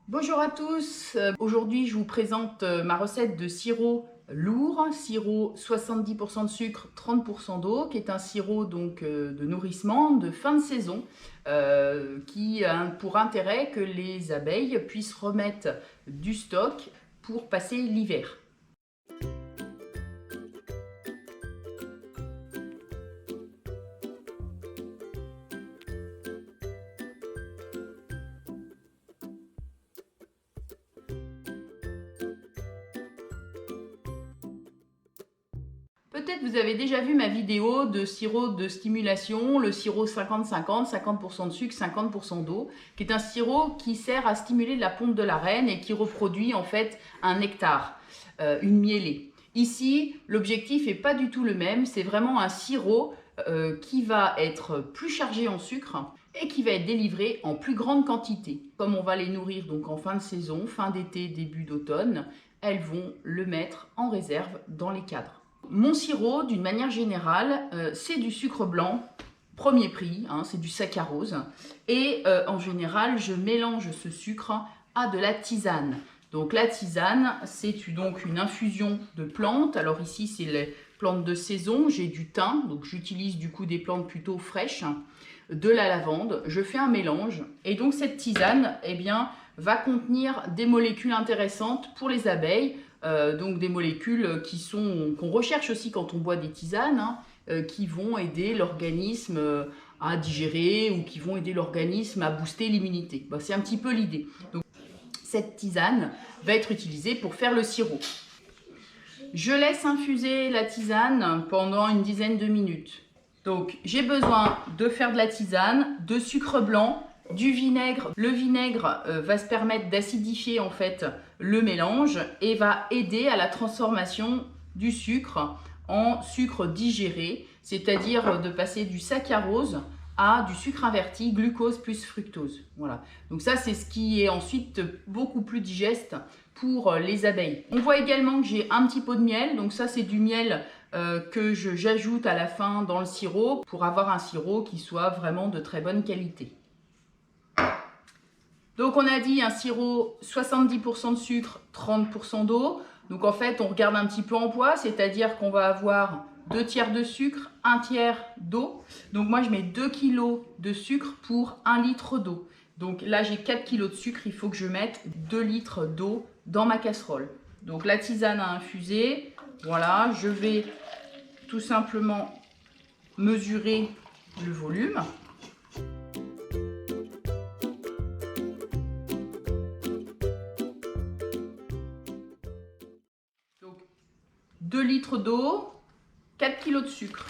Bonjour à tous, aujourd'hui je vous présente ma recette de sirop lourd, sirop 70% de sucre, 30% d'eau, qui est un sirop donc de nourrissement de fin de saison, qui a pour intérêt que les abeilles puissent remettre du stock pour passer l'hiver. Peut-être vous avez déjà vu ma vidéo de sirop de stimulation, le sirop 50-50, 50% de sucre, 50% d'eau, qui est un sirop qui sert à stimuler la pompe de la reine et qui reproduit en fait un nectar, une miellée. Ici, l'objectif n'est pas du tout le même, c'est vraiment un sirop qui va être plus chargé en sucre et qui va être délivré en plus grande quantité. Comme on va les nourrir donc en fin de saison, fin d'été, début d'automne, elles vont le mettre en réserve dans les cadres. Mon sirop, d'une manière générale, c'est du sucre blanc, premier prix, hein, c'est du saccharose. Et en général, je mélange ce sucre à de la tisane. Donc la tisane, c'est donc une infusion de plantes. Alors ici, c'est les plantes de saison. J'ai du thym, donc j'utilise du coup des plantes plutôt fraîches, de la lavande. Je fais un mélange. Et donc cette tisane, eh bien, va contenir des molécules intéressantes pour les abeilles. Donc des molécules qu'on recherche aussi quand on boit des tisanes, hein, qui vont aider l'organisme à digérer ou qui vont aider l'organisme à booster l'immunité. Bah, c'est un petit peu l'idée. Donc cette tisane va être utilisée pour faire le sirop. Je laisse infuser la tisane pendant une dizaine de minutes. Donc j'ai besoin de faire de la tisane, de sucre blanc, du vinaigre. Le vinaigre va se permettre d'acidifier en fait le mélange et va aider à la transformation du sucre en sucre digéré, c'est-à-dire de passer du saccharose à du sucre inverti, glucose plus fructose. Voilà. Donc ça, c'est ce qui est ensuite beaucoup plus digeste pour les abeilles. On voit également que j'ai un petit pot de miel. Donc ça, c'est du miel que j'ajoute à la fin dans le sirop pour avoir un sirop qui soit vraiment de très bonne qualité. Donc on a dit un sirop 70% de sucre, 30% d'eau. Donc en fait, on regarde un petit peu en poids, c'est-à-dire qu'on va avoir 2 tiers de sucre, 1 tiers d'eau. Donc moi, je mets 2 kg de sucre pour 1 litre d'eau. Donc là, j'ai 4 kg de sucre, il faut que je mette 2 litres d'eau dans ma casserole. Donc la tisane à infuser, voilà, je vais tout simplement mesurer le volume. Donc 2 litres d'eau, 4 kg de sucre.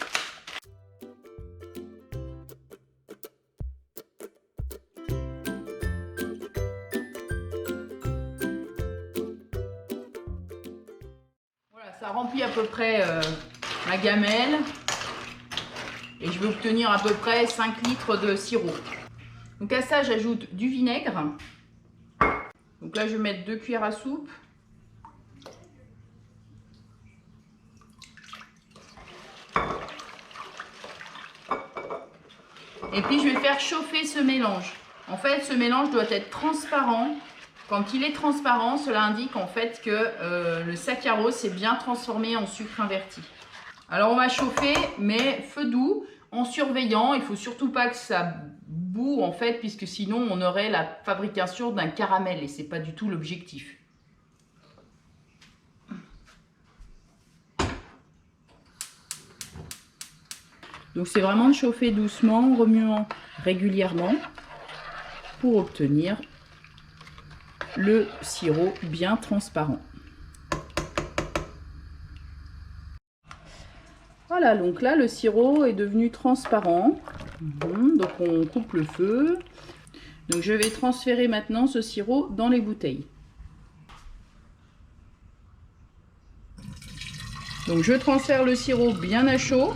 Voilà, ça remplit à peu près ma gamelle. Et je vais obtenir à peu près 5 litres de sirop. Donc à ça, j'ajoute du vinaigre. Donc là, je vais mettre 2 cuillères à soupe. Et puis, je vais faire chauffer ce mélange. En fait, ce mélange doit être transparent. Quand il est transparent, cela indique en fait que le saccharose s'est bien transformé en sucre inverti. Alors, on va chauffer, mais feu doux, en surveillant. Il ne faut surtout pas que ça boue, en fait, puisque sinon, on aurait la fabrication d'un caramel. Et ce n'est pas du tout l'objectif. Donc, c'est vraiment de chauffer doucement, en remuant régulièrement, pour obtenir le sirop bien transparent. Voilà, donc là, le sirop est devenu transparent. Donc, on coupe le feu. Donc, je vais transférer maintenant ce sirop dans les bouteilles. Donc, je transfère le sirop bien à chaud.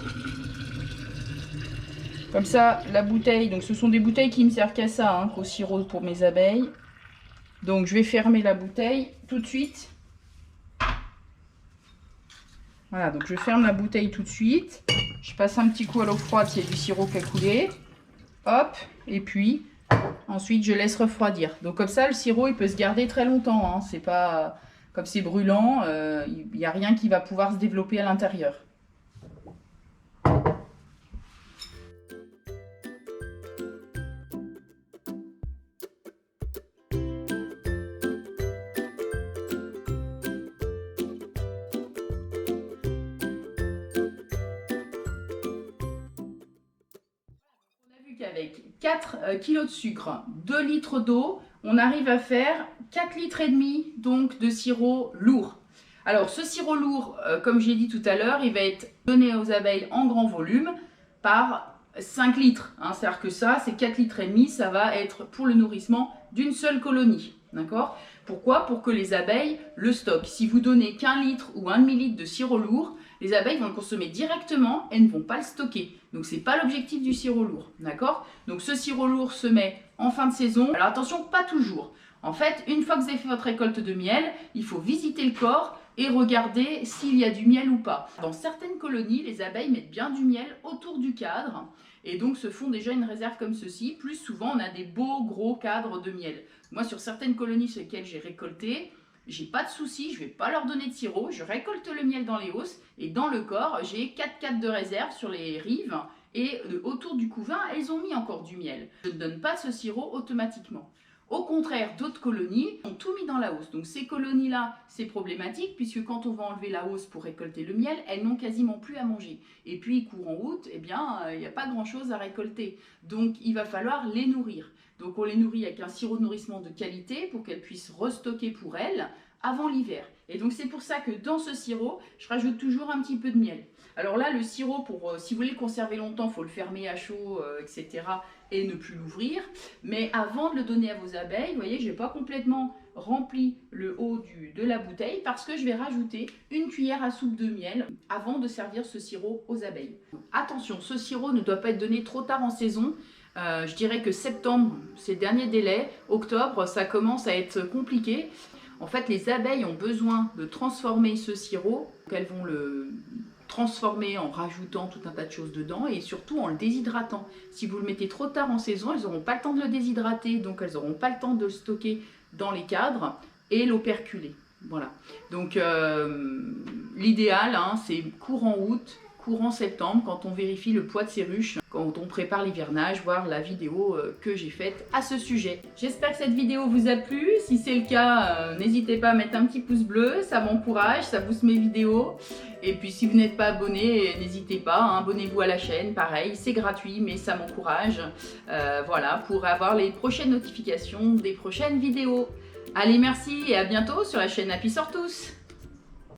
Comme ça, la bouteille, donc ce sont des bouteilles qui ne me servent qu'à ça, hein, qu'au sirop pour mes abeilles. Donc, je vais fermer la bouteille tout de suite. Voilà, donc je ferme la bouteille tout de suite. Je passe un petit coup à l'eau froide s'il y a du sirop qui a coulé. Hop, et puis Ensuite, je laisse refroidir. Donc comme ça, le sirop, il peut se garder très longtemps, hein. C'est pas comme c'est brûlant, il n'y a rien qui va pouvoir se développer à l'intérieur. Avec 4 kg de sucre, 2 litres d'eau, on arrive à faire 4 litres et demi donc de sirop lourd. Alors ce sirop lourd, comme j'ai dit tout à l'heure, il va être donné aux abeilles en grand volume par 5 litres. Hein. C'est-à-dire que ça, c'est 4 litres et demi, ça va être pour le nourrissement d'une seule colonie. D'accord ? Pourquoi ? Pour que les abeilles le stockent. Si vous donnez qu'1 litre ou 1 demi-litre de sirop lourd, les abeilles vont le consommer directement et ne vont pas le stocker. Donc ce n'est pas l'objectif du sirop lourd. D'accord ? Donc ce sirop lourd se met en fin de saison. Alors attention, pas toujours. En fait, une fois que vous avez fait votre récolte de miel, il faut visiter le corps et regarder s'il y a du miel ou pas. Dans certaines colonies, les abeilles mettent bien du miel autour du cadre et donc se font déjà une réserve comme ceci. Plus souvent, on a des beaux gros cadres de miel. Moi, sur certaines colonies sur lesquelles j'ai récolté, j'ai pas de souci, je vais pas leur donner de sirop, je récolte le miel dans les hausses et dans le corps, j'ai 4 cadres de réserve sur les rives et autour du couvain, elles ont mis encore du miel. Je ne donne pas ce sirop automatiquement. Au contraire, d'autres colonies ont tout mis dans la hausse. Donc ces colonies-là, c'est problématique puisque quand on va enlever la hausse pour récolter le miel, elles n'ont quasiment plus à manger. Et puis courant août, eh bien, il n'y a pas grand-chose à récolter. Donc il va falloir les nourrir. Donc on les nourrit avec un sirop de nourrissement de qualité pour qu'elles puissent restocker pour elles avant l'hiver. Et donc c'est pour ça que dans ce sirop, je rajoute toujours un petit peu de miel. Alors là, le sirop, si vous voulez le conserver longtemps, il faut le fermer à chaud, etc. et ne plus l'ouvrir. Mais avant de le donner à vos abeilles, vous voyez, je n'ai pas complètement rempli le haut de la bouteille parce que je vais rajouter une cuillère à soupe de miel avant de servir ce sirop aux abeilles. Attention, ce sirop ne doit pas être donné trop tard en saison. Je dirais que septembre, c'est le dernier délai. Octobre, ça commence à être compliqué. En fait, les abeilles ont besoin de transformer ce sirop. Elles vont le transformer en rajoutant tout un tas de choses dedans et surtout en le déshydratant. Si vous le mettez trop tard en saison, elles n'auront pas le temps de le déshydrater, donc elles n'auront pas le temps de le stocker dans les cadres et l'operculer. Voilà. Donc l'idéal, hein, c'est courant août, courant septembre, quand on vérifie le poids de ces ruches, quand on prépare l'hivernage, voir la vidéo que j'ai faite à ce sujet. J'espère que cette vidéo vous a plu. Si c'est le cas, n'hésitez pas à mettre un petit pouce bleu, ça m'encourage, ça booste mes vidéos. Et puis si vous n'êtes pas abonné, n'hésitez pas, hein, abonnez-vous à la chaîne, pareil, c'est gratuit mais ça m'encourage. Voilà, pour avoir les prochaines notifications des prochaines vidéos. Allez, merci et à bientôt sur la chaîne Happy Sortous.